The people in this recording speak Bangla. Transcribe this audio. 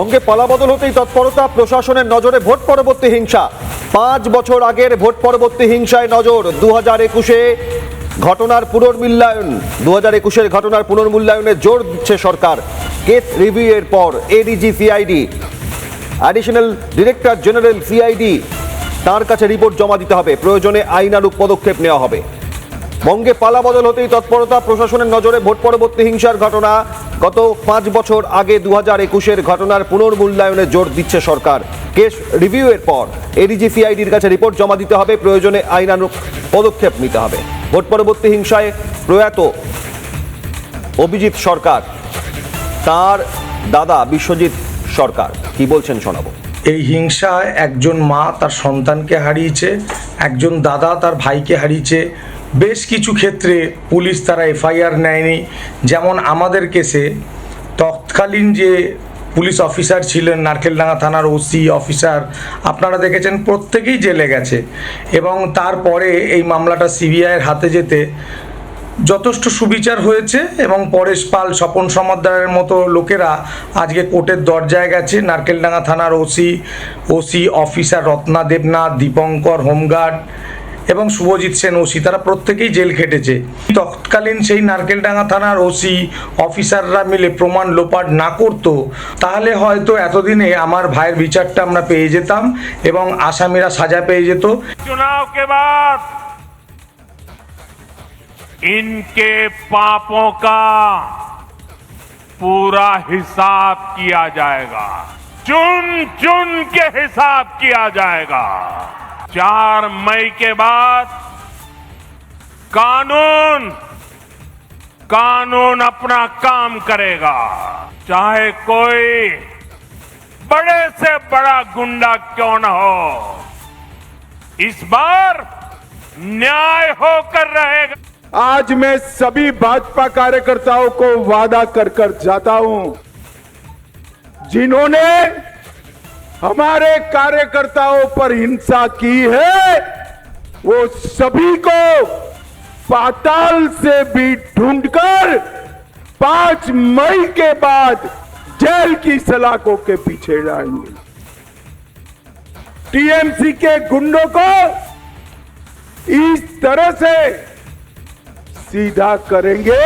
বঙ্গে পালাবদল হতেই তৎপরতা, প্রশাসনের নজরে ভোট পরবর্তী হিংসা। 5 বছর আগের ভোট পরবর্তী হিংসায় নজর। 2021-এ ঘটনার পুনর্মূল্যায়ন 2021-এর ঘটনার পুনর্মূল্যায়নে জোর দিচ্ছে সরকার। কেস রিভিউ এর পর ADG CID, additional director general CID, তার কাছে রিপোর্ট জমা দিতে হবে। প্রয়োজনে আইনানুগ পদক্ষেপ নেওয়া হবে। বঙ্গে পালাবদল হতেই তৎপরতা, প্রশাসনের নজরে ভোট পরবর্তী হিংসার ঘটনা। গত 5 বছর আগে 2021-এর ঘটনার পুনর্মূল্যায়নে জোর দিচ্ছে সরকার। কেস রিভিউ এর পর এডিজি সিআইডির কাছে রিপোর্ট জমা দিতে হবে। প্রয়োজনে আইনানুগ পদক্ষেপ নিতে হবে। ভোট পরবর্তী হিংসায় প্রয়াত অভিজিৎ সরকার, তার দাদা বিশ্বজিৎ সরকার কি বলছেন শোনাবো। এই হিংসায় একজন মা তার সন্তানকে হারিয়েছে, একজন দাদা তার ভাইকে হারিয়েছে। বেশ কিছু ক্ষেত্রে পুলিশ তারা এফআইআর নেয়নি। যেমন আমাদের কেসে তৎকালীন যে পুলিশ অফিসার ছিলেন, নারকেলডাঙ্গা থানার ওসি অফিসার, আপনারা দেখেছেন প্রত্যেকেই জেলে গেছে। এবং তারপরে এই মামলাটা সিবিআইয়ের হাতে যেতে যথেষ্ট সুবিচার হয়েছে এবং পরেশ পাল, স্বপন সমাদ্দারের মতো লোকেরা আজকে কোর্টের দরজায় গেছে। নারকেলডাঙ্গা থানার OC officer Ratna Debnath, Dipankar home guard এবং শুভজিৎ সেন ওসি, তারা প্রত্যেকেই জেল খেটেছে। তৎকালীন সেই নারকেলডাঙ্গা থানার ওসি অফিসাররা মিলে প্রমাণ লোপাট না করতো, তাহলে হয়তো এতদিনে আমার ভাইয়ের বিচারটা আমরা পেয়ে যেতাম এবং আসামিরা সাজা পেয়ে যেত। चुनाव के बाद इनके पापों का पूरा हिसाब किया जाएगा, चुन चुन के हिसाब किया जाएगा। 4 मई के बाद कानून अपना काम करेगा। चाहे कोई बड़े से बड़ा गुंडा क्यों न हो, इस बार न्याय होकर रहेगा। आज मैं सभी भाजपा कार्यकर्ताओं को वादा कर जाता हूं, जिन्होंने हमारे कार्यकर्ताओं पर हिंसा की है, वो सभी को पाताल से भी ढूंढकर 5 मई के बाद जेल की सलाखों के पीछे लाएंगे। टीएमसी के गुंडों को इस तरह से सीधा करेंगे